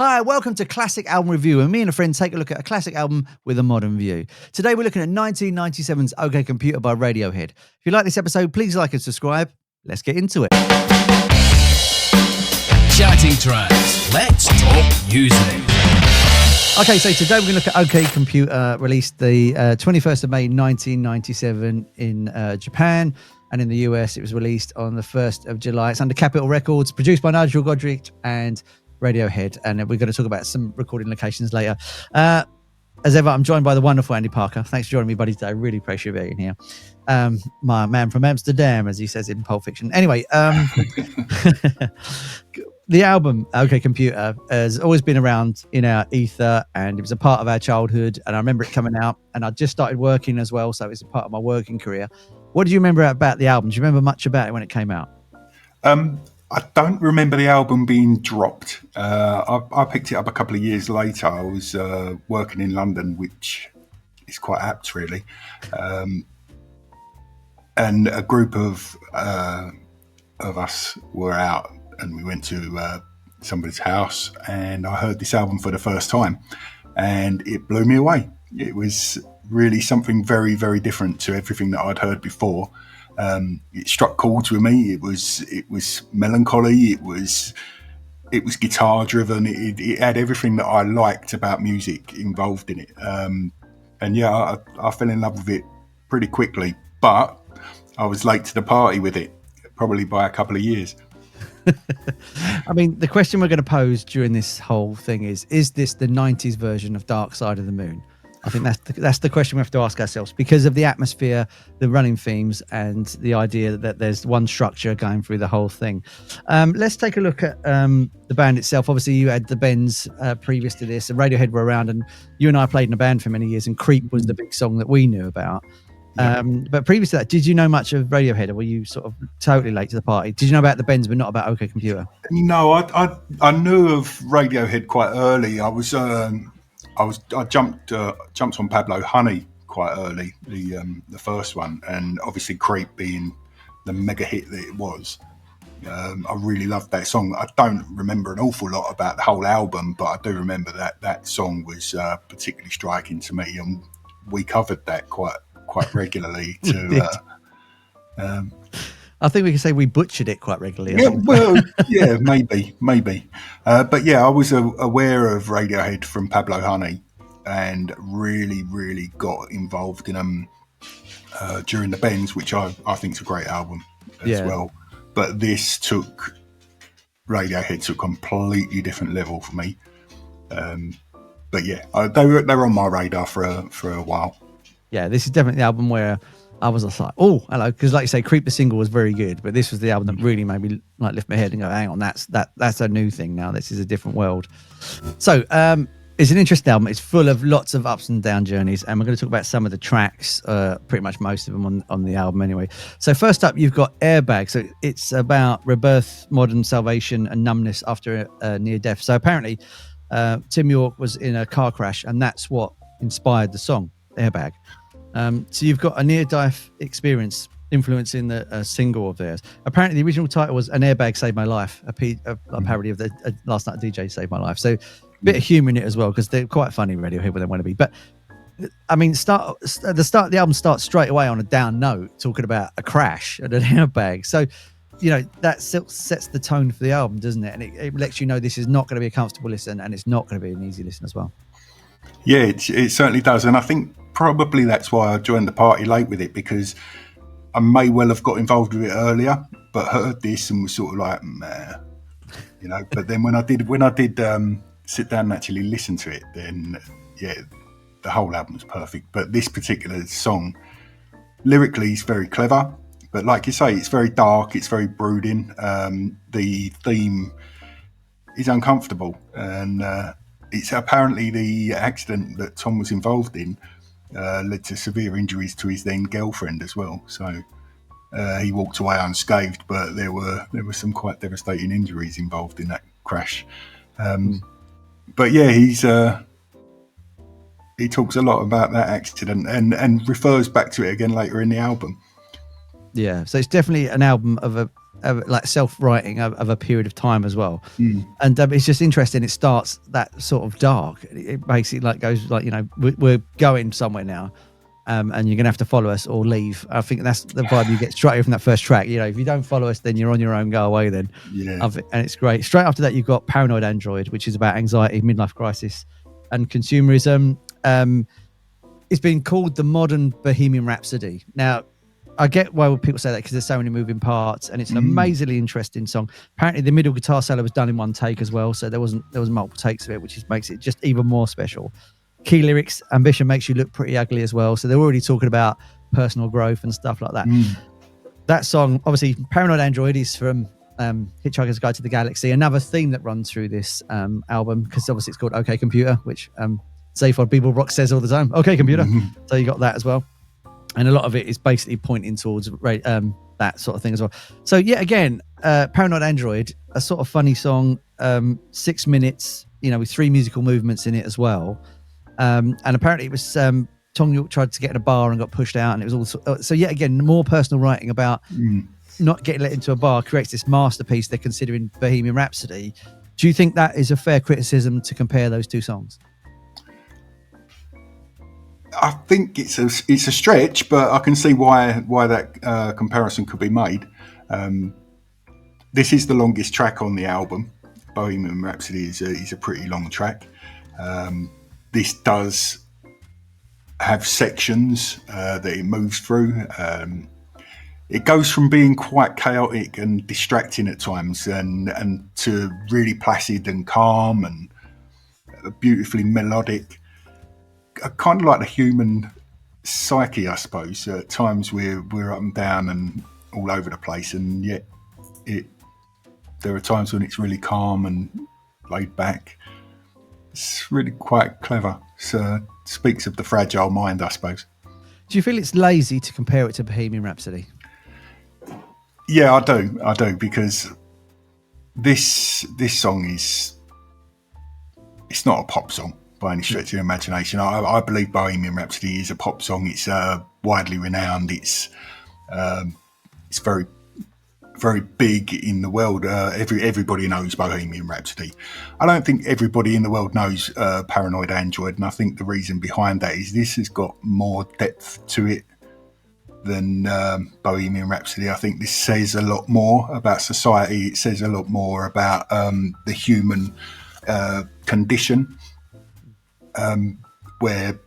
Hi, welcome to Classic Album Review, and me and a friend take a look at a classic album with a modern view. Today we're looking at 1997's OK Computer by Radiohead. If you like this episode, please like and subscribe. Let's get into it. Chatting Tracks. Let's talk music. Okay, so today we're going to look at OK Computer, released the 21st of May 1997 in Japan, and in the US it was released on the 1st of July. It's under Capitol Records, produced by Nigel, Godrich and Radiohead, and we're going to talk about some recording locations later. As ever, I'm joined by the wonderful Andy Parker. Thanks for joining me, buddy, today. I really appreciate you being here. My man from Amsterdam, as he says in Pulp Fiction. Anyway, the album OK Computer has always been around in our ether, and it was a part of our childhood, and I remember it coming out, and I just started working as well, so it's a part of my working career. What do you remember about the album? Do you remember much about it when it came out? I don't remember the album being dropped. I picked it up a couple of years later. I was working in London, which is quite apt, really. And a group of us were out, and we went to somebody's house, and I heard this album for the first time, and it blew me away. It was really something very, very different to everything that I'd heard before. It struck chords with me. It was melancholy. It was guitar driven. It had everything that I liked about music involved in it. And yeah, I fell in love with it pretty quickly. But I was late to the party with it, probably by a couple of years. I mean, the question we're going to pose during this whole thing is this the 90s version of Dark Side of the Moon? I think that's the question we have to ask ourselves, because of the atmosphere, the running themes, and the idea that there's one structure going through the whole thing. Let's take a look at the band itself. Obviously, you had the Bends previous to this, and Radiohead were around, and you and I played in a band for many years, and Creep was the big song that we knew about. But previous to that, did you know much of Radiohead, or were you sort of totally late to the party? Did you know about the Bends, but not about OK Computer? No, I knew of Radiohead quite early. I jumped on Pablo Honey quite early, the first one, and obviously Creep being the mega hit that it was. I really loved that song. I don't remember an awful lot about the whole album, but I do remember that song was particularly striking to me, and we covered that quite regularly. I think we can say we butchered it quite regularly. Yeah, well, yeah, maybe. But yeah, I was aware of Radiohead from Pablo Honey, and really, really got involved in them during the Bends, which I think is a great album as well. But this took Radiohead to a completely different level for me. But yeah, they were on my radar for a while. Yeah, this is definitely the album where I was just like, oh, hello, because like you say, Creep the single was very good, but this was the album that really made me like lift my head and go, hang on, that's a new thing now. This is a different world. So it's an interesting album. It's full of lots of ups and down journeys, and we're going to talk about some of the tracks, pretty much most of them on the album anyway. So first up, you've got Airbag. So it's about rebirth, modern salvation, and numbness after a near death. So apparently Tim York was in a car crash, and that's what inspired the song Airbag. So you've got a near-death experience influencing the single of theirs. Apparently, the original title was "An Airbag Saved My Life," a parody of the Last Night DJ Saved My Life. So a bit of humour in it as well, because they're quite funny, Radiohead, when they want to be. But I mean, the start of the album starts straight away on a down note, talking about a crash and an airbag. So you know that sets the tone for the album, doesn't it? And it lets you know this is not going to be a comfortable listen, and it's not going to be an easy listen as well. Yeah, it certainly does, and I think probably that's why I joined the party late with it, because I may well have got involved with it earlier, but heard this and was sort of like, meh, you know. But then when I did sit down and actually listen to it, then yeah, the whole album was perfect. But this particular song, lyrically, is very clever, but like you say, it's very dark, it's very brooding. The theme is uncomfortable, and it's apparently the accident that Tom was involved in led to severe injuries to his then girlfriend as well. So he walked away unscathed, but there were some quite devastating injuries involved in that crash. But yeah, he talks a lot about that accident and refers back to it again later in the album. Yeah, so it's definitely an album of like self-writing of a period of time as well. And it's just interesting. It starts that sort of dark. It basically like goes like, we're going somewhere now, and you're gonna have to follow us or leave. I think that's the vibe you get straight away from that first track. If you don't follow us, then you're on your own. Go away then. Yeah. And it's great. Straight after that, you've got Paranoid Android, which is about anxiety, midlife crisis, and consumerism. It's been called the modern Bohemian Rhapsody. Now, I get why people say that because there's so many moving parts, and it's an amazingly interesting song. Apparently, the middle guitar solo was done in one take as well, so there was multiple takes of it, which makes it just even more special. Key lyrics: ambition makes you look pretty ugly as well. So they're already talking about personal growth and stuff like that. That song, obviously, Paranoid Android is from Hitchhiker's Guide to the Galaxy. Another theme that runs through this album, because obviously it's called OK Computer, which Zaphod People Rock says all the time. OK Computer. So you got that as well. And a lot of it is basically pointing towards that sort of thing as well. So yeah, again, Paranoid Android, a sort of funny song, 6 minutes, with 3 musical movements in it as well. And apparently it was Tom York tried to get in a bar and got pushed out, and it was also so yet again more personal writing about not getting let into a bar creates this masterpiece they're considering Bohemian Rhapsody. Do you think that is a fair criticism to compare those two songs? I think it's a stretch, but I can see why that comparison could be made. This is the longest track on the album. Bohemian Rhapsody is a pretty long track. This does have sections that it moves through. It goes from being quite chaotic and distracting at times, and to really placid and calm and beautifully melodic. Kind of like the human psyche, I suppose. At times we're up and down and all over the place, and yet there are times when it's really calm and laid back. It's really quite clever. So speaks of the fragile mind, I suppose. Do you feel it's lazy to compare it to Bohemian Rhapsody? Yeah, I do, because this song it's not a pop song by any stretch of the imagination. I believe Bohemian Rhapsody is a pop song. It's widely renowned. It's very, very big in the world. Everybody knows Bohemian Rhapsody. I don't think everybody in the world knows Paranoid Android, and I think the reason behind that is this has got more depth to it than Bohemian Rhapsody. I think this says a lot more about society. It says a lot more about the human condition, where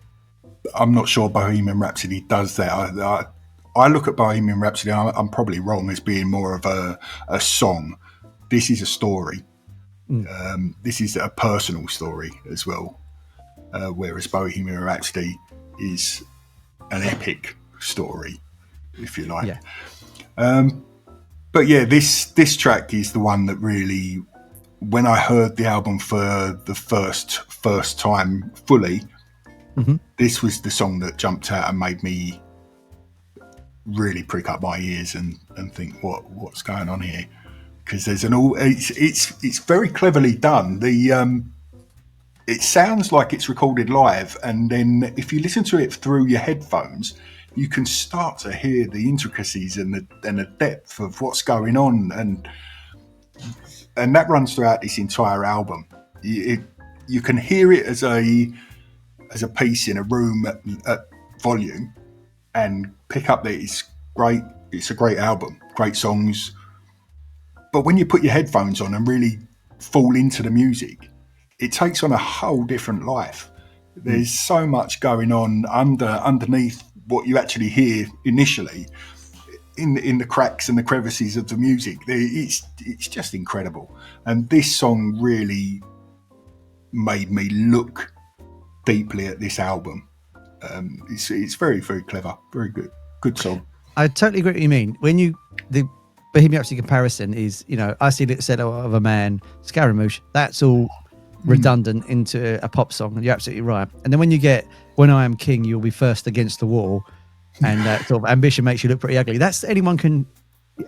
I'm not sure Bohemian Rhapsody does that. I look at Bohemian Rhapsody, I'm probably wrong, as being more of a song. This is a story. This is a personal story as well, whereas Bohemian Rhapsody is an epic story, if you like. Yeah. But yeah, this track is the one that really, when I heard the album for the first time fully, this was the song that jumped out and made me really prick up my ears and think what's going on here, because there's it's very cleverly done. It sounds like it's recorded live, and then if you listen to it through your headphones, you can start to hear the intricacies and the depth of what's going on, and that runs throughout this entire album. You can hear it as a piece in a room at volume, and pick up that it's great. It's a great album, great songs. But when you put your headphones on and really fall into the music, it takes on a whole different life. There's so much going on underneath what you actually hear initially, in the cracks and the crevices of the music. It's just incredible. And this song really made me look deeply at this album. It's very, very clever, very good song. I totally agree with what you mean. When the Bohemian Rhapsody comparison is, I see a silhouette of a man, Scaramouche, that's all redundant into a pop song, and you're absolutely right. And then when you get When I Am King, You'll Be First Against the Wall, and sort of ambition makes you look pretty ugly. That's anyone can,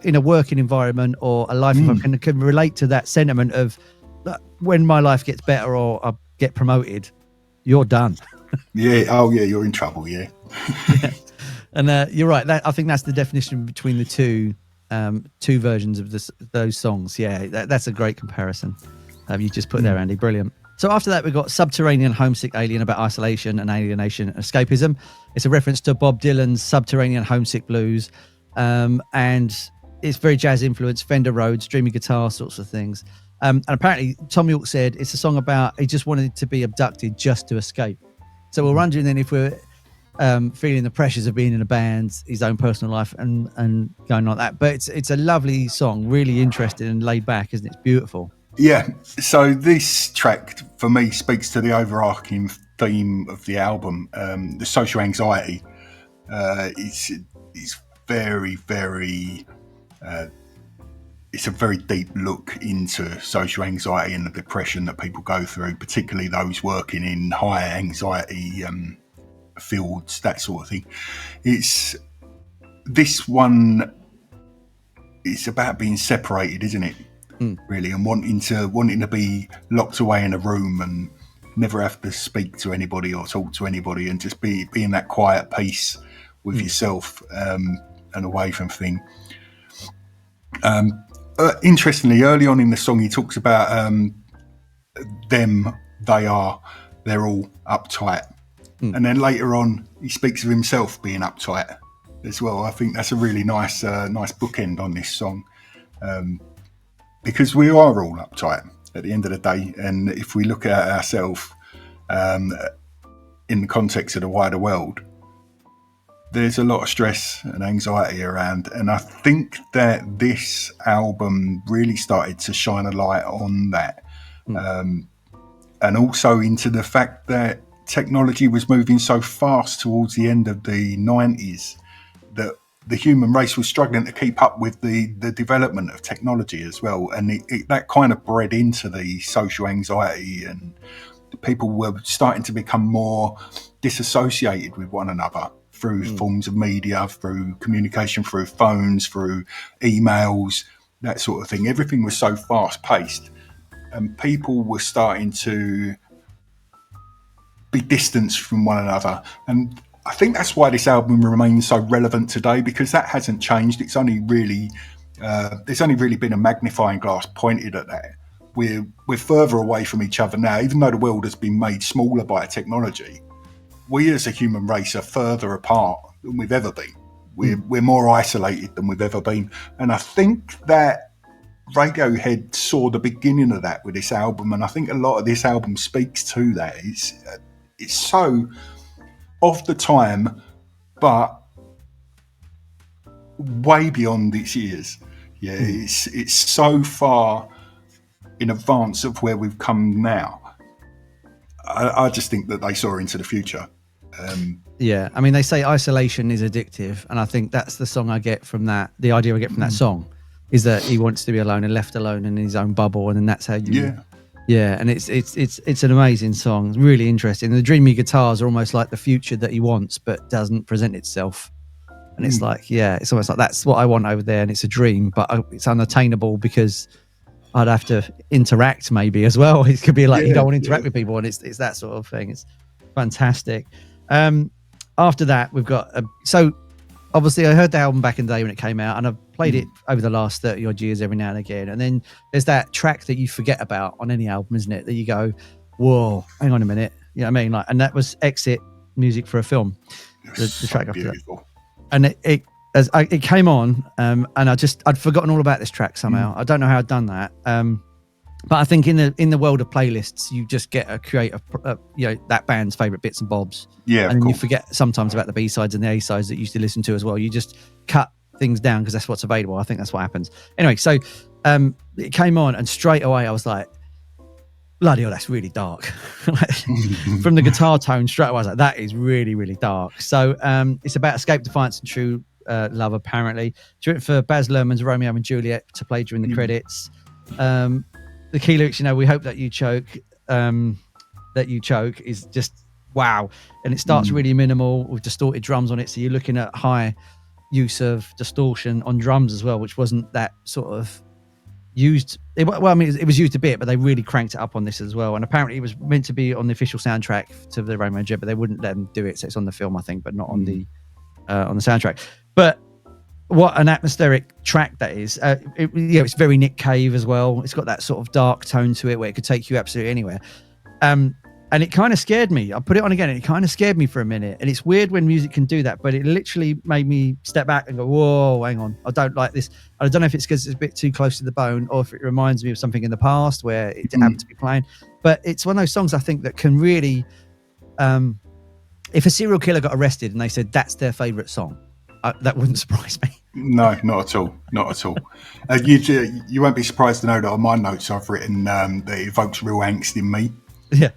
in a working environment or a life can relate to that sentiment of when my life gets better or I get promoted, you're done. Yeah. Oh yeah, you're in trouble. Yeah. And you're right. I think that's the definition between the two two versions of those songs. Yeah, that's a great comparison. You just put there, Andy. Brilliant. So after that, we've got Subterranean, Homesick, Alien, about isolation and alienation and escapism. It's a reference to Bob Dylan's Subterranean Homesick Blues. And it's very jazz influenced, Fender Rhodes, dreamy guitar sorts of things. And apparently Tom York said it's a song about he just wanted to be abducted just to escape. So we're wondering then if we're feeling the pressures of being in a band, his own personal life and going like that. But it's a lovely song, really interesting and laid back, isn't it? It's beautiful. Yeah, so this track for me speaks to the overarching theme of the album, the social anxiety. It's very, very. It's a very deep look into social anxiety and the depression that people go through, particularly those working in high anxiety fields, that sort of thing. This one. It's about being separated, isn't it? Really, and wanting to be locked away in a room and never have to speak to anybody or talk to anybody, and just be in that quiet peace with yourself and away from things. Interestingly, early on in the song, he talks about they're all uptight, and then later on, he speaks of himself being uptight as well. I think that's a really nice bookend on this song. Because we are all uptight at the end of the day, and if we look at ourselves in the context of the wider world, there's a lot of stress and anxiety around, and I think that this album really started to shine a light on that, and also into the fact that technology was moving so fast towards the end of the 90s that the human race was struggling to keep up with the development of technology as well. And that kind of bred into the social anxiety, and people were starting to become more disassociated with one another through forms of media, through communication, through phones, through emails, that sort of thing. Everything was so fast paced, and people were starting to be distanced from one another. And I think that's why this album remains so relevant today, because that hasn't changed. It's only really there's only really been a magnifying glass pointed at that. We're further away from each other now, even though the world has been made smaller by technology. We as a human race are further apart than we've ever been. We're more isolated than we've ever been, and I think that Radiohead saw the beginning of that with this album, and I think a lot of this album speaks to that. It's so of the time, but way beyond its years. Yeah, it's so far in advance of where we've come now. I just think that they saw into the future. Yeah, I mean, they say isolation is addictive, and I think that's the song I get from that. The idea I get from that song is that he wants to be alone and left alone in his own bubble, and then that's how you. Yeah, and it's an amazing song. It's really interesting. The dreamy guitars are almost like the future that he wants, but doesn't present itself. And it's like, yeah, it's almost like that's what I want over there, and it's a dream, but it's unattainable because I'd have to interact maybe as well. It could be like you don't want to interact with people, and it's that sort of thing. It's fantastic. After that, we've got so obviously I heard the album back in the day when it came out, and I've played it over the last 30 odd years every now and again. And then there's that track that you forget about on any album, isn't it? That you go, whoa, hang on a minute. You know what I mean? Like, and that was Exit, Music for a Film. The track after that. And it came on, and I'd forgotten all about this track somehow. I don't know how I'd done that. But I think in the world of playlists, you just get a create that band's favorite bits and bobs. Yeah, and you forget sometimes about the B-sides and the A-sides that you used to listen to as well. You just cut things down because that's what's available. I think that's what happens. Anyway, so it came on, and straight away I was like, bloody hell, that's really dark. From the guitar tone, straight away I was like, that is really, really dark. So it's about escape, defiance, and true love, apparently. It's written for Baz Luhrmann's Romeo and Juliet to play during the credits. The key lyrics, we hope that you choke. That you choke is just wow. And it starts really minimal with distorted drums on it. So you're looking at high use of distortion on drums as well, which wasn't that sort of used. It was used a bit, but they really cranked it up on this as well. And apparently it was meant to be on the official soundtrack to the Romeo and Juliet, but they wouldn't let them do it. So it's on the film, I think, but not on the soundtrack. But what an atmospheric track that is. It's very Nick Cave as well. It's got that sort of dark tone to it where it could take you absolutely anywhere. And it kind of scared me. I put it on again and it kind of scared me for a minute. And it's weird when music can do that, but it literally made me step back and go, whoa, hang on. I don't like this. I don't know if it's because it's a bit too close to the bone or if it reminds me of something in the past where it happened to be playing. But it's one of those songs I think that can really, if a serial killer got arrested and they said that's their favorite song, that wouldn't surprise me. No, not at all. Not at all. You won't be surprised to know that on my notes I've written that it evokes real angst in me. Yeah.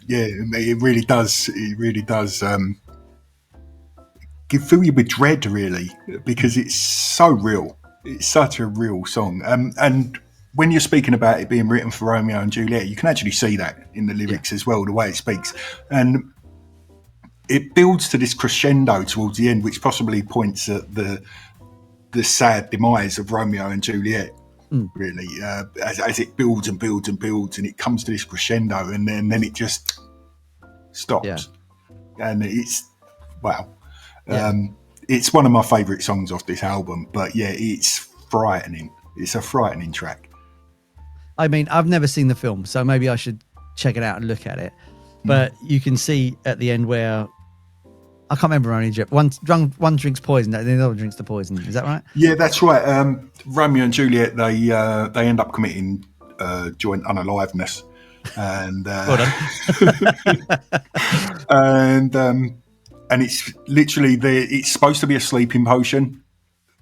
It really does. It really does fill you with dread, really, because it's so real. It's such a real song. And when you're speaking about it being written for Romeo and Juliet, you can actually see that in the lyrics as well, the way it speaks. And it builds to this crescendo towards the end, which possibly points at the sad demise of Romeo and Juliet. Really, as it builds and builds and builds, and it comes to this crescendo, and then it just stops, and it's wow. It's one of my favourite songs off this album, but it's frightening. It's a frightening track. I mean, I've never seen the film, so maybe I should check it out and look at it. But you can see at the end where I can't remember only one drinks poison, and the other drinks the poison. Is that right? Yeah, that's right. Romeo and Juliet, they end up committing joint unaliveness, and and it's literally it's supposed to be a sleeping potion,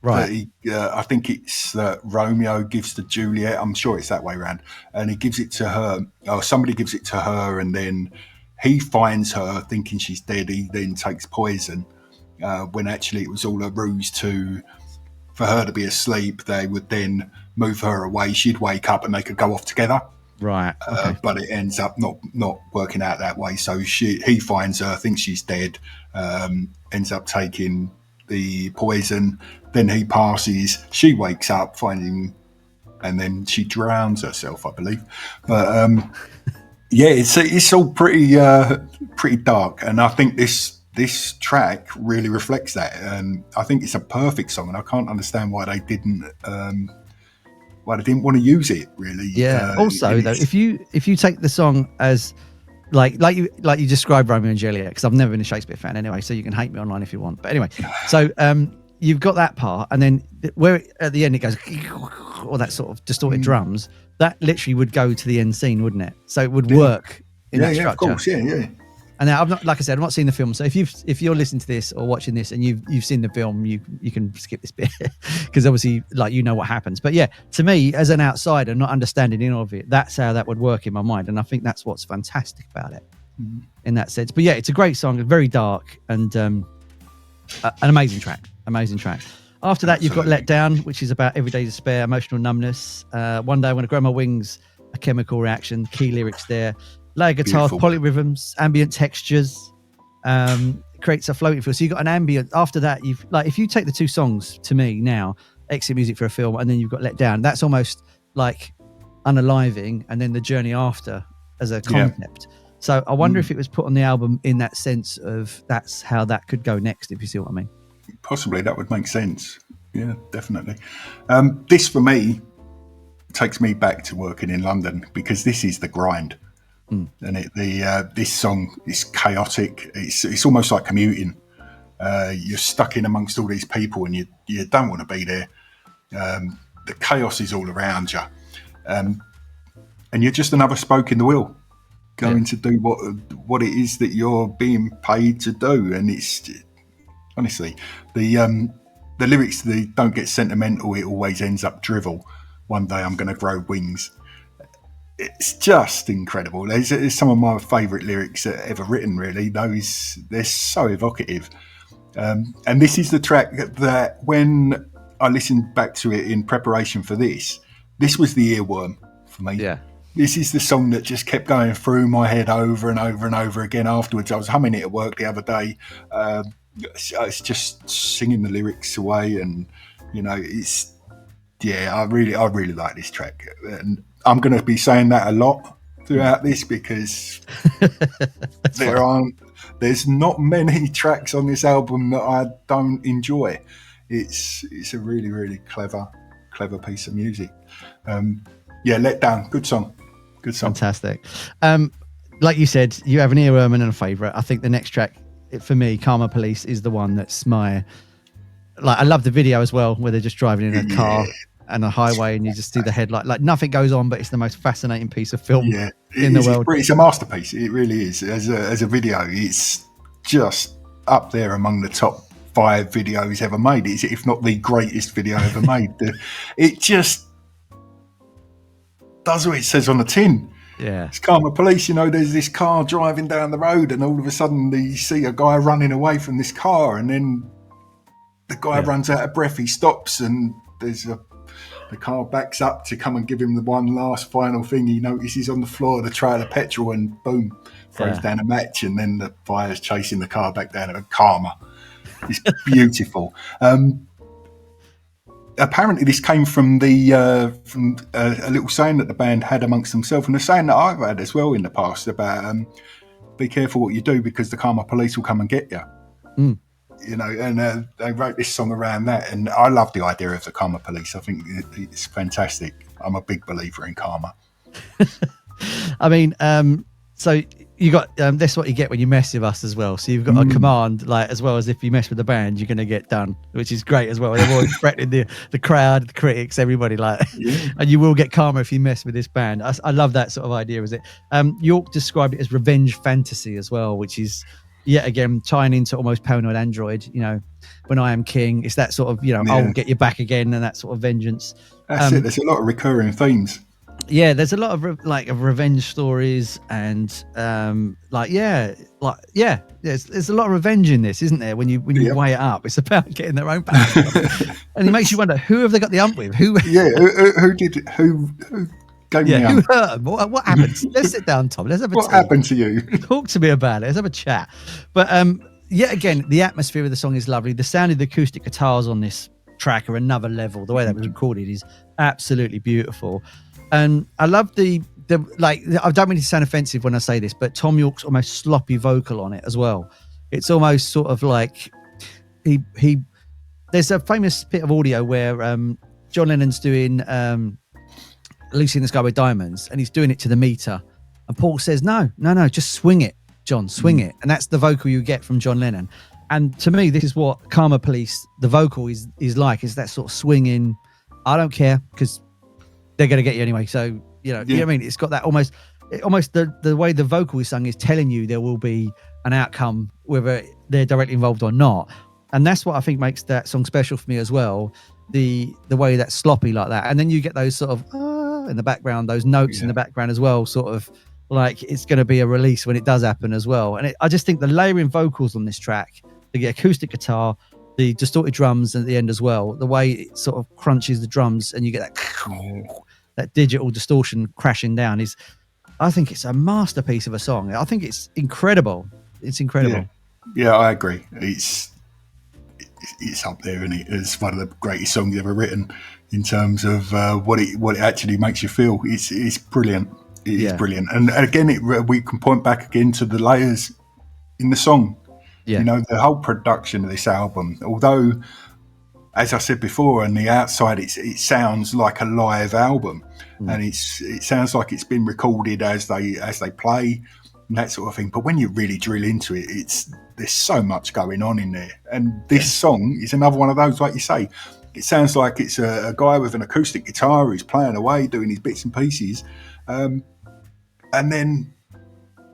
right? I think it's Romeo gives to Juliet. I'm sure it's that way around, and he gives it to her. Or somebody gives it to her, and then he finds her thinking she's dead. He then takes poison when actually it was all a ruse for her to be asleep. They would then move her away. She'd wake up and they could go off together. Right. Okay. But it ends up not working out that way. So he finds her, thinks she's dead, ends up taking the poison. Then he passes. She wakes up, finding, and then she drowns herself, I believe. But it's all pretty dark, and I think this track really reflects that, and I think it's a perfect song, and I can't understand why they didn't want to use it, really. Also, though, if you take the song as like you described Romeo and Juliet, because I've never been a Shakespeare fan anyway, so you can hate me online if you want. But anyway, so you've got that part, and then where at the end it goes, or that sort of distorted drums, that literally would go to the end scene, wouldn't it? So it would work in that structure. Of course, yeah. And now, like I said, I've not seen the film. So if you're listening to this or watching this and you've seen the film, you can skip this bit because obviously, like, you know what happens. But yeah, to me, as an outsider, not understanding any of it, that's how that would work in my mind. And I think that's what's fantastic about it in that sense. But yeah, it's a great song, very dark, and an amazing track. After that, you've got Let Down, which is about everyday despair, emotional numbness. One day I'm going to grow my wings, a chemical reaction, key lyrics there. Layer guitars, polyrhythms, ambient textures, creates a floating feel. So you've got an ambient. After that, if you take the two songs to me now, exit music for a film, and then you've got Let Down, that's almost like unaliving, and then the journey after as a concept. So I wonder if it was put on the album in that sense of that's how that could go next, if you see what I mean. Possibly, that would make sense. Yeah, definitely. This for me takes me back to working in London, because this is the grind. And this song is chaotic. It's almost like commuting. You're stuck in amongst all these people, and you don't want to be there. The chaos is all around you, and you're just another spoke in the wheel, going to do what it is that you're being paid to do. And it's honestly the lyrics. They don't get sentimental. It always ends up drivel. One day I'm going to grow wings. It's just incredible. There's some of my favourite lyrics ever written, really. They're so evocative. And this is the track that when I listened back to it in preparation for this was the earworm for me. Yeah. This is the song that just kept going through my head over and over and over again afterwards. I was humming it at work the other day. It's just singing the lyrics away, and I really like this track. And I'm going to be saying that a lot throughout this, because there's not many tracks on this album that I don't enjoy. It's a really, really clever piece of music. Let Down, good song. Fantastic. Like you said, you have an earworm and a favourite. I think the next track for me, Karma Police, is the one that's my, like, I love the video as well, where they're just driving in a car and a highway and you just see the headlight, like nothing goes on, but it's the most fascinating piece of film in the world. It's a masterpiece. It really is. As a video, it's just up there among the top 5 videos ever made. It's, if not the greatest video ever made. It just does what it says on the tin. Yeah, it's Karma Police. You know, there's this car driving down the road, and all of a sudden you see a guy running away from this car, and then the guy runs out of breath. He stops, and the car backs up to come and give him the one last final thing. He notices on the floor of the trail of petrol, and boom, throws down a match, and then the fire's chasing the car back down. And Karma. It's beautiful. Apparently, this came from a little saying that the band had amongst themselves, and a saying that I've had as well in the past about be careful what you do because the Karma Police will come and get you. Mm. You know, and they wrote this song around that, and I love the idea of the Karma Police. I think it's fantastic. I'm a big believer in karma. I mean, so you got that's what you get when you mess with us as well. So you've got a command, like, as well as if you mess with the band, you're going to get done, which is great as well. They're always threatening the crowd, the critics, everybody, like, and you will get karma if you mess with this band. I love that sort of idea. Is it? York described it as revenge fantasy as well, which is yet again tying into almost Paranoid Android. You know, when I am king, it's that sort of, you know, I'll get you back again, and that sort of vengeance. That's it. There's a lot of recurring themes. Yeah, there's a lot of of revenge stories, and there's a lot of revenge in this, isn't there? When you weigh it up, it's about getting their own back. And it makes you wonder, who have they got the ump with? Who gave me the ump? Who hurt them? What happened? Let's sit down, Tom. Let's have a What happened to you? Talk to me about it. Let's have a chat. But yet again, the atmosphere of the song is lovely. The sound of the acoustic guitars on this track are another level. The way that was recorded is absolutely beautiful. And I love the I don't mean to sound offensive when I say this, but Tom York's almost sloppy vocal on it as well. It's almost sort of like he there's a famous bit of audio where John Lennon's doing Lucy in the Sky with Diamonds, and he's doing it to the meter, and Paul says, no, just swing it, John, swing it. And that's the vocal you get from John Lennon. And to me, this is what Karma Police, the vocal is like, is that sort of swinging, I don't care, because they're going to get you anyway. So, you know, you know what I mean? It's got that almost the way the vocal is sung is telling you there will be an outcome, whether they're directly involved or not. And that's what I think makes that song special for me as well. The way that's sloppy like that. And then you get those sort of in the background, those notes in the background as well, sort of like it's going to be a release when it does happen as well. And I just think the layering vocals on this track, the acoustic guitar, the distorted drums at the end as well, the way it sort of crunches the drums and you get that digital distortion crashing down I think it's a masterpiece of a song. I think it's incredible. It's incredible. Yeah, I agree. It's up there, isn't it? It's one of the greatest songs ever written in terms of what it actually makes you feel. It's brilliant. It is brilliant. And again, we can point back again to the layers in the song. Yeah. You know, the whole production of this album, although, as I said before, on the outside, it sounds like a live album, and it sounds like it's been recorded as they play and that sort of thing. But when you really drill into it, there's so much going on in there. And this song is another one of those, like you say. It sounds like it's a guy with an acoustic guitar who's playing away, doing his bits and pieces, and then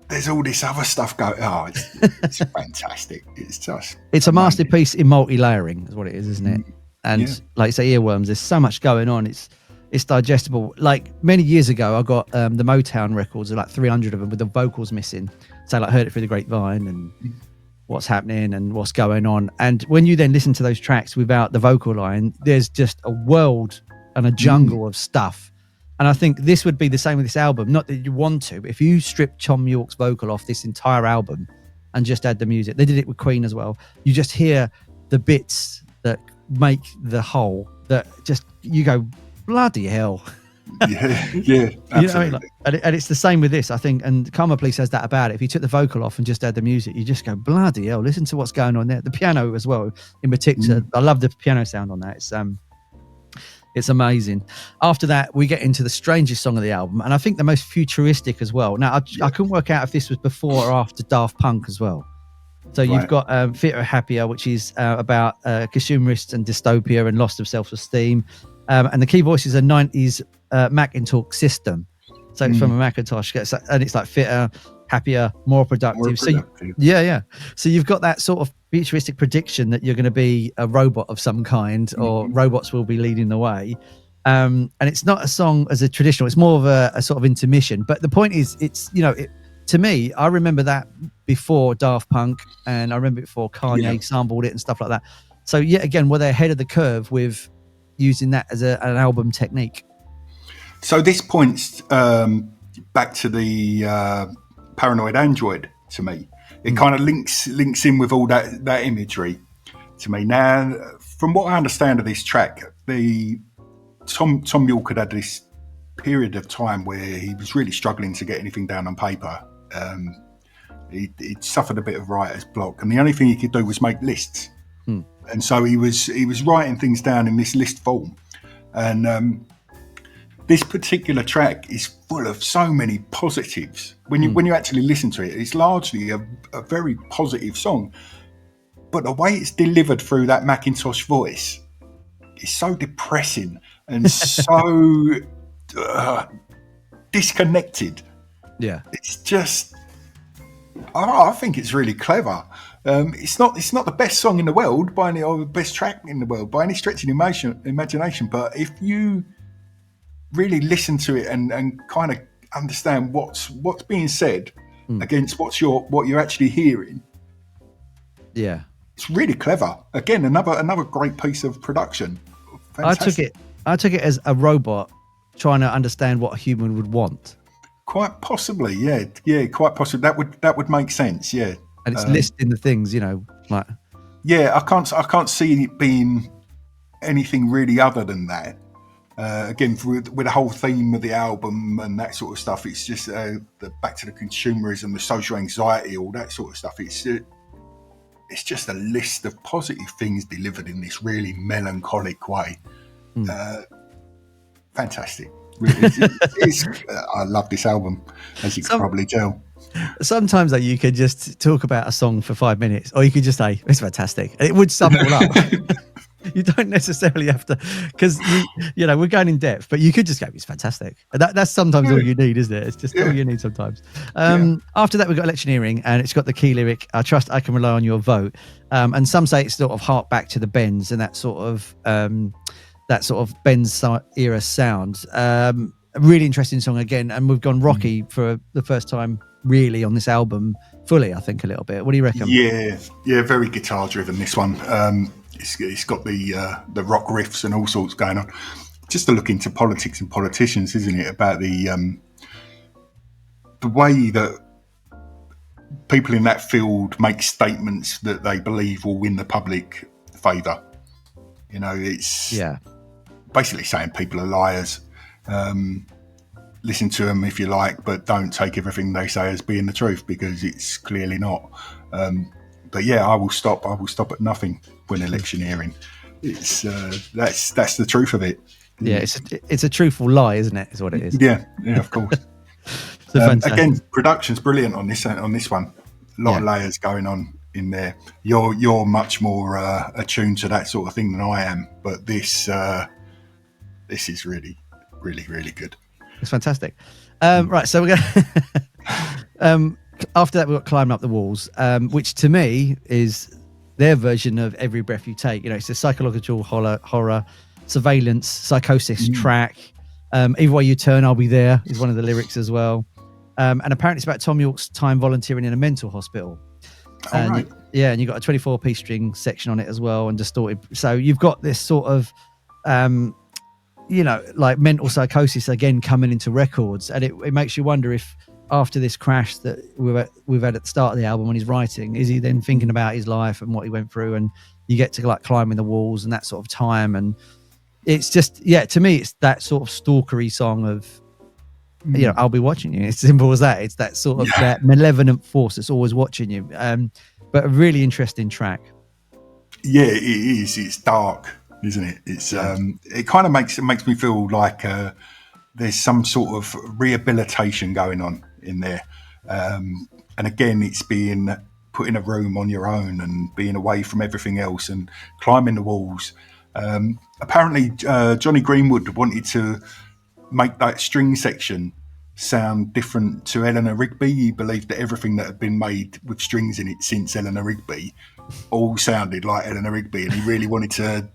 there's all this other stuff going. Oh, it's fantastic. It's a masterpiece in multi-layering, is what it is, isn't it? And like you say, earworms. There's so much going on. It's digestible. Like many years ago, I got the Motown records, like 300 of them, with the vocals missing. So like heard it through the grapevine and what's happening and what's going on. And when you then listen to those tracks without the vocal line, there's just a world and a jungle of stuff. And I think this would be the same with this album. Not that you want to, but if you strip Tom York's vocal off this entire album and just add the music, they did it with Queen as well. You just hear the bits that make the whole, that just, you go, bloody hell. Yeah, You know what I mean? absolutely. Like, and it's the same with this, I think. And Karma Police has that about it. If you took the vocal off and just had the music, you just go, bloody hell, listen to what's going on there. The piano as well, in particular. I love the piano sound on that. It's amazing. After that, we get into the strangest song of the album, and I think the most futuristic as well. Now, I couldn't work out if this was before or after Daft Punk as well. So you've got Fitter Happier, which is about consumerists and dystopia and loss of self-esteem. And the key voice is a 90s Macintosh system. So it's from a Macintosh, and it's like fitter, happier, more productive. So so you've got that sort of futuristic prediction that you're going to be a robot of some kind, or robots will be leading the way. And it's not a song as a traditional, it's more of a sort of intermission. But the point is, it's, you know, to me, I remember that before Daft Punk, and I remember before Kanye sampled it and stuff like that. So yet again, were they ahead of the curve with using that as an album technique? So this points back to the Paranoid Android to me. It kind of links in with all that imagery to me. Now, from what I understand of this track, Tom York had this period of time where he was really struggling to get anything down on paper. He'd suffered a bit of writer's block, and the only thing he could do was make lists. And so he was writing things down in this list form. And this particular track is full of so many positives. When you actually listen to it, it's largely a very positive song. But the way it's delivered through that Macintosh voice is so depressing and so disconnected. Yeah, it's just, I think it's really clever. It's not the best song in the world by any, or the best track in the world by any stretch of imagination. But if you really listen to it and kind of understand what's being said against what you're actually hearing, it's really clever. Again, another great piece of production. Fantastic. I took it as a robot trying to understand what a human would want. Quite possibly, yeah, quite possibly. That would make sense, yeah. And it's listing the things, you know, like. Yeah, I can't see it being anything really other than that. Again, with the whole theme of the album and that sort of stuff, it's just the back to the consumerism, the social anxiety, all that sort of stuff. It's just a list of positive things delivered in this really melancholic way. Fantastic. I love this album, as you can probably tell. Sometimes you could just talk about a song for 5 minutes, or you could just say it's fantastic. It would sum it all up. You don't necessarily have to, because you know we're going in depth, but you could just go, it's fantastic. That's sometimes all you need, isn't it? It's just all you need sometimes. After that, we've got Electioneering, and it's got the key lyric, "I trust I can rely on your vote." And some say it's sort of hark back to the Bends and that sort of Bends era sound. A really interesting song again, and we've gone rocky for the first time really on this album fully, I think, a little bit. What do you reckon? Yeah, very guitar driven, this one. It's got the rock riffs and all sorts going on. Just to look into politics and politicians, isn't it? About the way that people in that field make statements that they believe will win the public favour. You know, it's basically saying people are liars. Listen to them if you like, but don't take everything they say as being the truth, because it's clearly not. But yeah, I will stop at nothing when electioneering. It's that's the truth of it. Yeah, it's a truthful lie, isn't it? Is what it is. Yeah, of course. Again, production's brilliant on this one. A lot of layers going on in there. You're much more attuned to that sort of thing than I am, but this is really, really, really good. It's fantastic. Right, so we're going after that, we've got Climbing Up the Walls, which to me is their version of Every Breath You Take. You know, it's a psychological horror surveillance, psychosis track. Either way you turn, I'll be there is one of the lyrics as well. And apparently it's about Tom York's time volunteering in a mental hospital. And and you've got a 24-piece string section on it as well, and distorted. So you've got this sort of you know, like mental psychosis again coming into records, and it makes you wonder if after this crash that we've had at the start of the album when he's writing, is he then thinking about his life and what he went through, and you get to like climbing the walls and that sort of time, and it's just, to me, it's that sort of stalkery song of, I'll be watching you. It's simple as that. It's that sort of that malevolent force that's always watching you. But a really interesting track. Yeah, it is. It's dark, isn't it? It's it kind of makes me feel like there's some sort of rehabilitation going on in there. And again, it's being put in a room on your own and being away from everything else and climbing the walls. Apparently, Johnny Greenwood wanted to make that string section sound different to Eleanor Rigby. He believed that everything that had been made with strings in it since Eleanor Rigby all sounded like Eleanor Rigby, and he really wanted to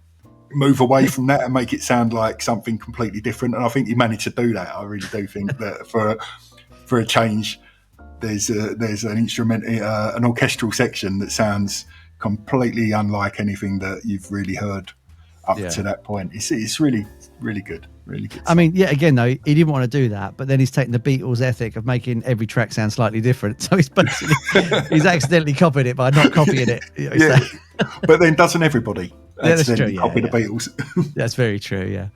move away from that and make it sound like something completely different. And I think he managed to do that. I really do think that for a change, there's an instrument, an orchestral section that sounds completely unlike anything that you've really heard up to that point. It's really, really good. Really good. I mean, again, though, he didn't want to do that, but then he's taken the Beatles ethic of making every track sound slightly different. So he's basically he's accidentally copied it by not copying it. But then doesn't everybody? That's true. Copy the Beatles. That's very true. Yeah.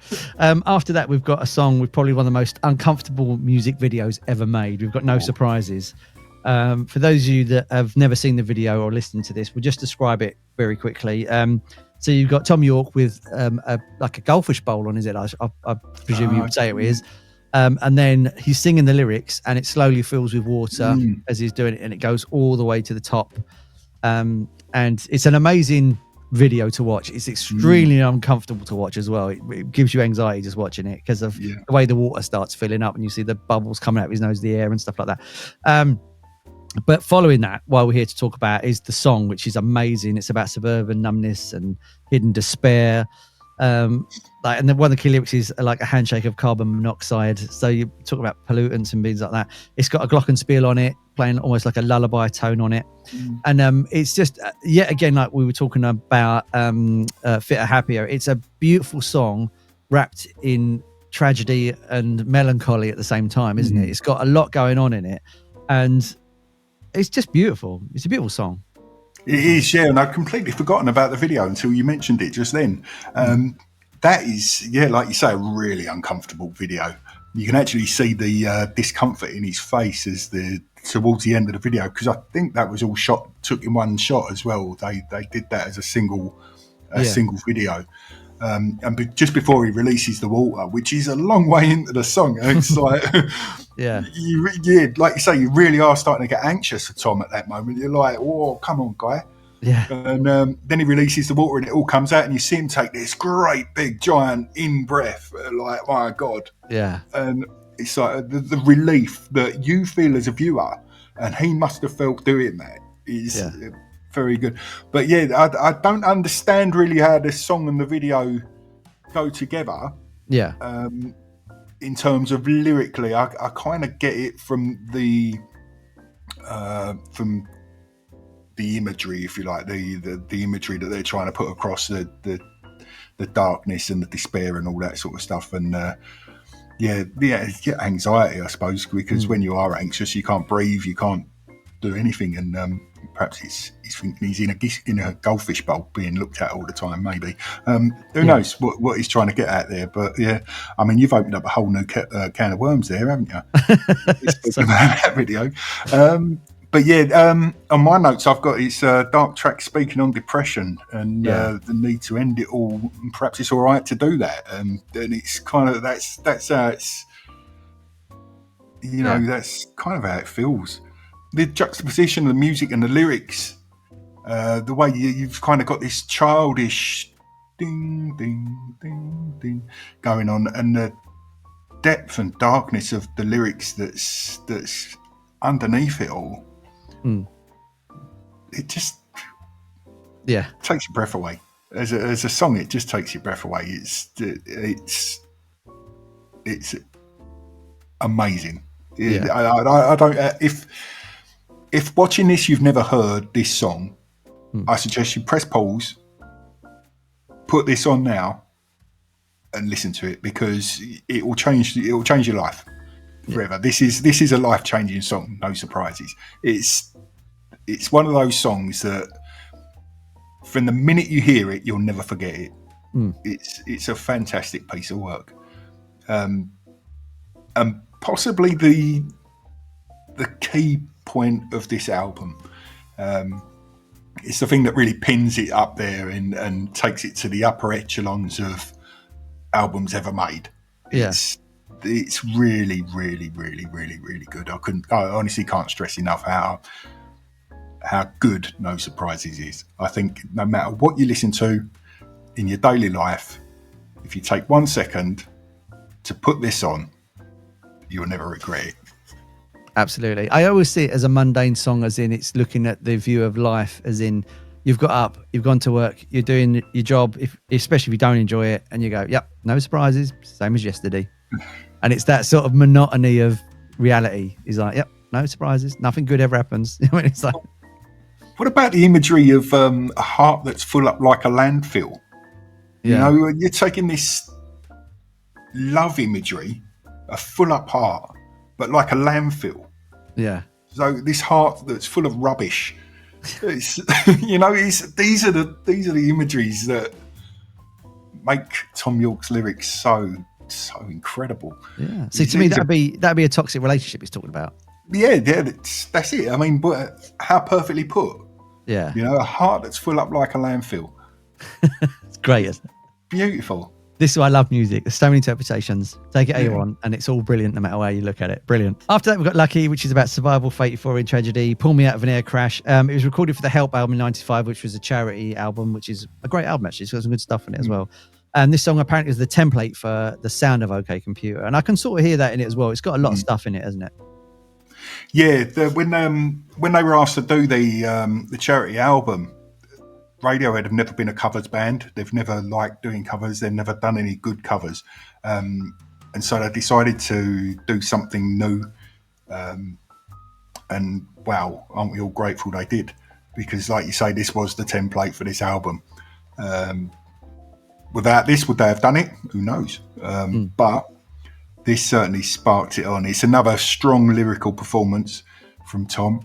After that, we've got a song with probably one of the most uncomfortable music videos ever made. We've got No Surprises. For those of you that have never seen the video or listened to this, we'll just describe it very quickly. So you've got Tom York with like a goldfish bowl on his head. I presume you would say it is. And then he's singing the lyrics, and it slowly fills with water as he's doing it, and it goes all the way to the top. And it's an amazing video to watch. It's extremely uncomfortable to watch as well. It gives you anxiety just watching it because of the way the water starts filling up, and you see the bubbles coming out of his nose, the air, and stuff like that. But following that, what we're here to talk about is the song, which is amazing. It's about suburban numbness and hidden despair. And then one of the key lyrics is like a handshake of carbon monoxide. So you talk about pollutants and things like that. It's got a glockenspiel on it, playing almost like a lullaby tone on it. And it's just, yet again, like we were talking about Fitter Happier. It's a beautiful song wrapped in tragedy and melancholy at the same time, isn't it? It's got a lot going on in it. And it's just beautiful. It's a beautiful song. It is, yeah, and I'd completely forgotten about the video until you mentioned it just then. That is, like you say, a really uncomfortable video. You can actually see the discomfort in his face as towards the end of the video, because I think that was all took in one shot as well. They did that as a single video. And just before he releases the water, which is a long way into the song, it's like, like you say, you really are starting to get anxious for Tom at that moment. You're like, "Whoa, come on, guy!" Yeah. And then he releases the water, and it all comes out, and you see him take this great big giant in breath, like, my God. Yeah. And it's like the relief that you feel as a viewer, and he must have felt doing that is. Very good. But I don't understand really how the song and the video go together. In terms of lyrically, I kind of get it from the imagery, if you like, the imagery that they're trying to put across the darkness and the despair and all that sort of stuff. And anxiety, I suppose, because when you are anxious, you can't breathe, you can't do anything, and perhaps he's thinking he's in a goldfish bowl being looked at all the time, maybe. Who knows what he's trying to get at there. But I mean, you've opened up a whole new can of worms there, haven't you? About that video. On my notes I've got it's dark track speaking on depression and the need to end it all, and perhaps it's all right to do that, and it's kind of that's how it's, that's kind of how it feels. The juxtaposition of the music and the lyrics, the way you've kind of got this childish ding, ding, ding, ding going on, and the depth and darkness of the lyrics that's underneath it all. It just takes your breath away. As a song, it just takes your breath away. It's amazing. I don't if watching this you've never heard this song, I suggest you press pause, put this on now, and listen to it, because it will change your life forever. This is a life-changing song. No surprises. It's one of those songs that from the minute you hear it, you'll never forget it. It's a fantastic piece of work, and possibly the key point of this album. It's the thing that really pins it up there and takes it to the upper echelons of albums ever made. Yeah. It's really, really, really, really, really good. I honestly can't stress enough how good No Surprises is. I think no matter what you listen to in your daily life, if you take 1 second to put this on, you'll never regret it. Absolutely. I always see it as a mundane song, as in it's looking at the view of life, as in you've got up, you've gone to work, you're doing your job, especially if you don't enjoy it, and you go, yep, no surprises, same as yesterday. And it's that sort of monotony of reality. Is like, yep, no surprises, nothing good ever happens. It's like, what about the imagery of a heart that's full up like a landfill? yeah. You know, you're taking this love imagery, a full up heart, but like a landfill. Yeah. So this heart that's full of rubbish. It's, you know, these are the imageries that make Tom York's lyrics so incredible. Yeah. See, to me, that'd be a toxic relationship he's talking about. Yeah, that's it. I mean, but how perfectly put. Yeah. You know, a heart that's full up like a landfill. It's great, isn't it? Beautiful. This is why I love music. There's so many interpretations. Take it how you want, and it's all brilliant no matter how you look at it. Brilliant. After that, we've got Lucky, which is about survival, fated for in tragedy. Pull Me Out of an Air Crash. It was recorded for the Help album in '95, which was a charity album, which is a great album, actually. It's got some good stuff in it as well. And this song apparently is the template for the sound of OK Computer. And I can sort of hear that in it as well. It's got a lot of stuff in it, hasn't it? Yeah, when they were asked to do the charity album, Radiohead have never been a covers band. They've never liked doing covers. They've never done any good covers. And so they decided to do something new. And wow, aren't we all grateful they did? Because like you say, this was the template for this album. Without this, would they have done it? Who knows? But this certainly sparked it on. It's another strong lyrical performance from Tom.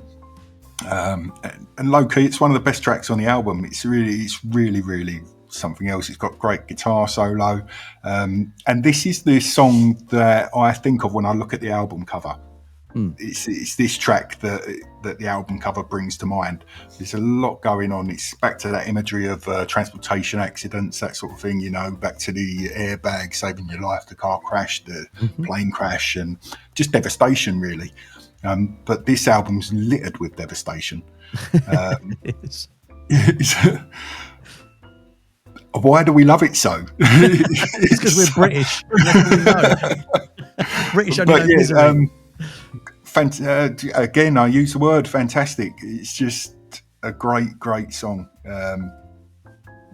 And low key, it's one of the best tracks on the album. It's really, really something else. It's got great guitar solo, and this is the song that I think of when I look at the album cover. It's this track that the album cover brings to mind. There's a lot going on. It's back to that imagery of transportation accidents, that sort of thing. You know, back to the airbag saving your life, the car crash, the plane crash, and just devastation, really. But this album's littered with devastation. Why do we love it so? It's because we're British. British only know misery. Again, I use the word fantastic. It's just a great song.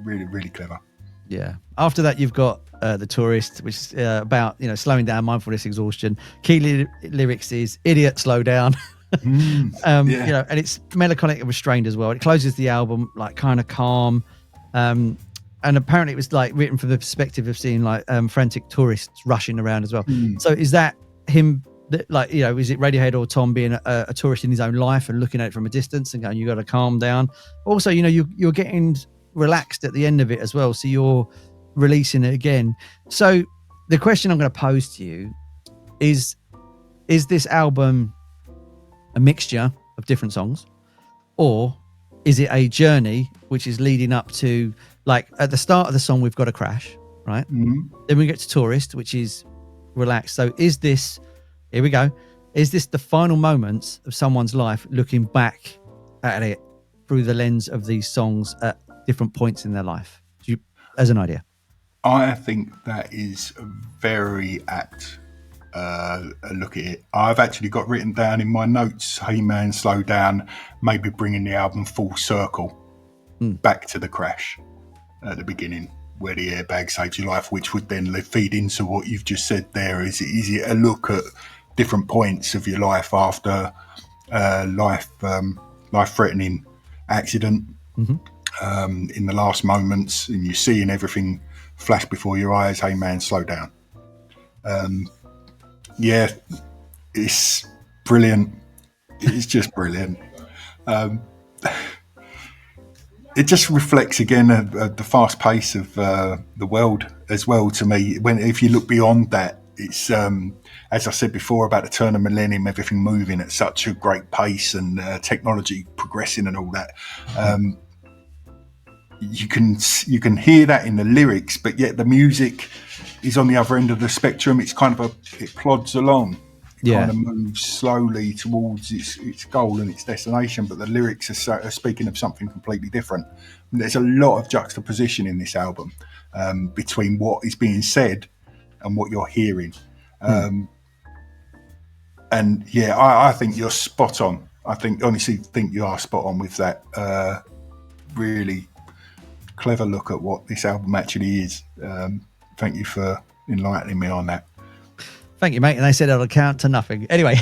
Really, really clever. Yeah. After that, you've got The Tourist, which is about slowing down, mindfulness, exhaustion. Key lyrics is "Idiot, slow down." And it's melancholic and restrained as well. It closes the album like kind of calm, and apparently it was like written from the perspective of seeing like frantic tourists rushing around as well. So is that him? Like, is it Radiohead or Tom being a tourist in his own life and looking at it from a distance and going, "You got to calm down"? Also, you're getting relaxed at the end of it as well, so you're releasing it again. So the question I'm going to pose to you is this album a mixture of different songs, or is it a journey which is leading up to, like, at the start of the song we've got a crash, right? Then we get to Tourist, which is relaxed. So is this the final moments of someone's life looking back at it through the lens of these songs at different points in their life? As an idea, I think that is a very apt look at it. I've actually got written down in my notes, "Hey man, slow down," maybe bringing the album full circle back to the crash at the beginning, where the airbag saves your life, which would then feed into what you've just said there. Is it a look at different points of your life after life-threatening accident, in the last moments, and you're seeing everything flash before your eyes. Hey man, slow down. Yeah, it's brilliant. It's just brilliant. it just reflects again the fast pace of the world as well. To me, if you look beyond that, it's as I said before about the turn of millennium, everything moving at such a great pace and technology progressing and all that. You can hear that in the lyrics, but yet the music is on the other end of the spectrum. It's kind of it plods along. It kind of moves slowly towards its goal and its destination, but the lyrics are speaking of something completely different. And there's a lot of juxtaposition in this album between what is being said and what you're hearing. And yeah, I think you're spot on. Honestly think you are spot on with that. Really clever look at what this album actually is. Thank you for enlightening me on that. Thank you, mate. And they said it'll count to nothing. Anyway,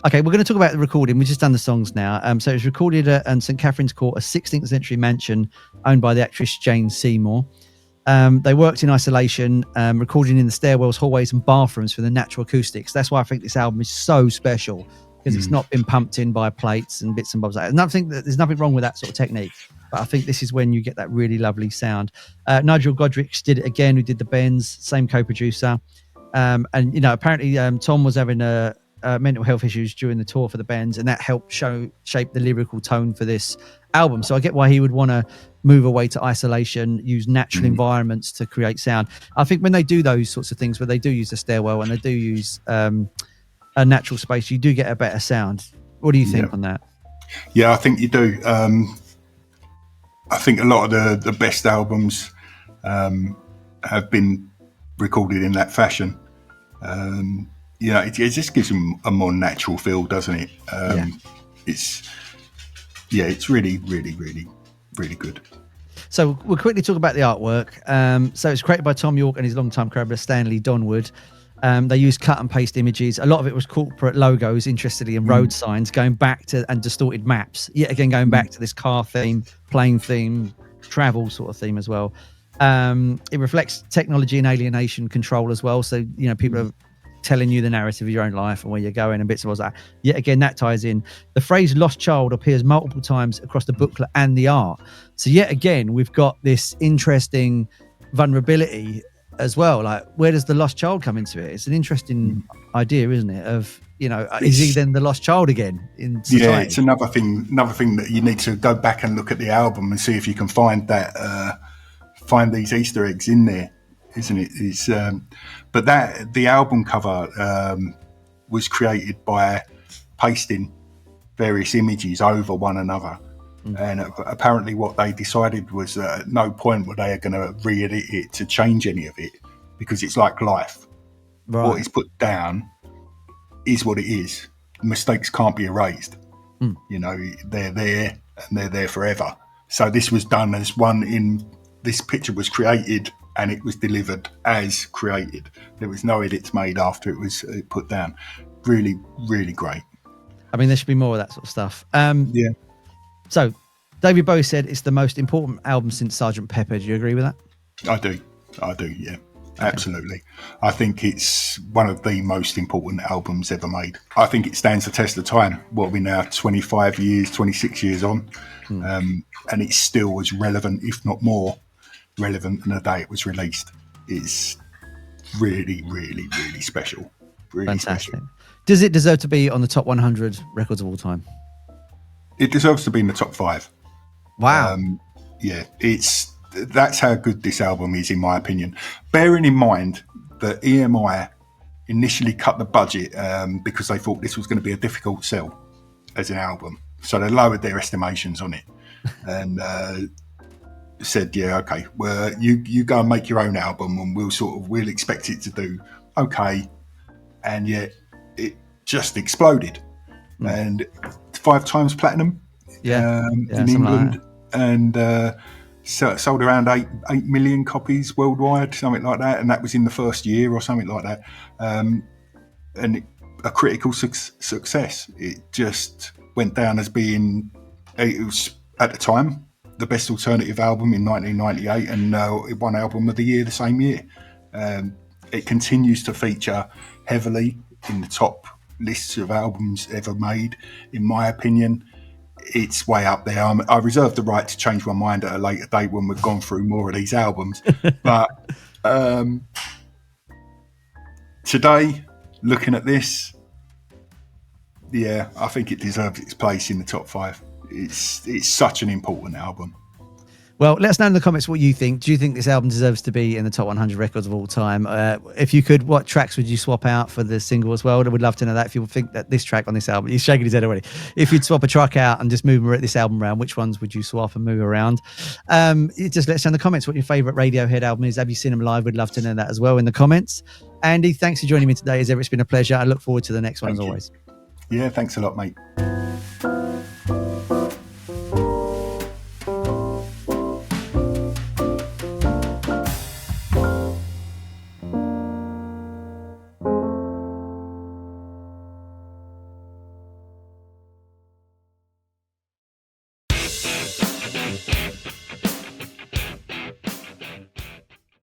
okay, we're going to talk about the recording. We've just done the songs now. So it was recorded at St Catherine's Court, a 16th century mansion owned by the actress Jane Seymour. They worked in isolation, recording in the stairwells, hallways, and bathrooms for the natural acoustics. That's why I think this album is so special, because it's not been pumped in by plates and bits and bobs. There's nothing wrong with that sort of technique, but I think this is when you get that really lovely sound. Nigel Godrich did it again, who did the bends, same co-producer. And apparently Tom was having mental health issues during the tour for the bends, and that helped shape the lyrical tone for this album. So I get why he would want to move away to isolation, use natural environments to create sound. I think when they do those sorts of things, where they do use a stairwell and they do use a natural space, you do get a better sound. What do you think on that? Yeah, I think you do. I think a lot of the best albums have been recorded in that fashion. It just gives them a more natural feel, doesn't it? It's really, really, really, really good. So we'll quickly talk about the artwork. So it's created by Tom York and his longtime collaborator Stanley Donwood. They used cut and paste images. A lot of it was corporate logos, interestingly, and road signs, going back to and distorted maps. Yet again, going back to this car theme, plane theme, travel sort of theme as well. It reflects technology and alienation control as well. So, people are telling you the narrative of your own life and where you're going and bits and bobs like that. Yet again, that ties in. The phrase lost child appears multiple times across the booklet and the art. So yet again, we've got this interesting vulnerability as well. Like, where does the lost child come into it? It's an interesting idea, isn't it? Of, is he then the lost child again in society? Yeah, it's another thing that you need to go back and look at the album and see if you can find that, find these Easter eggs in there, isn't it? But the album cover was created by pasting various images over one another. And apparently what they decided was at no point were they going to re-edit it to change any of it, because it's like life. Right. What is put down is what it is. Mistakes can't be erased. They're there and they're there forever. So this was done as this picture was created and it was delivered as created. There was no edits made after it was put down. Really, really great. I mean, there should be more of that sort of stuff. So, David Bowie said it's the most important album since Sgt. Pepper. Do you agree with that? I do, yeah. Okay. Absolutely. I think it's one of the most important albums ever made. I think it stands the test of time. What are we now, 26 years on? And it's still as relevant, if not more relevant than the day it was released. It's really, really, really special. Really fantastic. Special. Does it deserve to be on the top 100 records of all time? It deserves to be in the top 5. Wow. That's how good this album is, in my opinion. Bearing in mind that EMI initially cut the budget because they thought this was going to be a difficult sell as an album. So they lowered their estimations on it and said, yeah, okay, well, you go and make your own album and we'll expect it to do okay. And yet it just exploded. And 5 times platinum in England, and sold around 8 million copies worldwide, something like that, and that was in the first year or something like that. And a critical success. It just went down as being, it was at the time the best alternative album in 1998, and it won Album of the Year the same year. It continues to feature heavily in the top lists of albums ever made. In my opinion, it's way up there. I reserve the right to change my mind at a later date when we've gone through more of these albums. But today, looking at this, yeah, I think it deserves its place in the top 5. It's such an important album. Well, let us know in the comments what you think. Do you think this album deserves to be in the top 100 records of all time? If you could, what tracks would you swap out for the single as well? I would love to know that. If you think that this track on this album, he's shaking his head already. If you'd swap a track out and just move this album around, which ones would you swap and move around? Just let us know in the comments what your favourite Radiohead album is. Have you seen them live? We'd love to know that as well in the comments. Andy, thanks for joining me today. As ever, it's been a pleasure. I look forward to the next one as always. Yeah, thanks a lot, mate.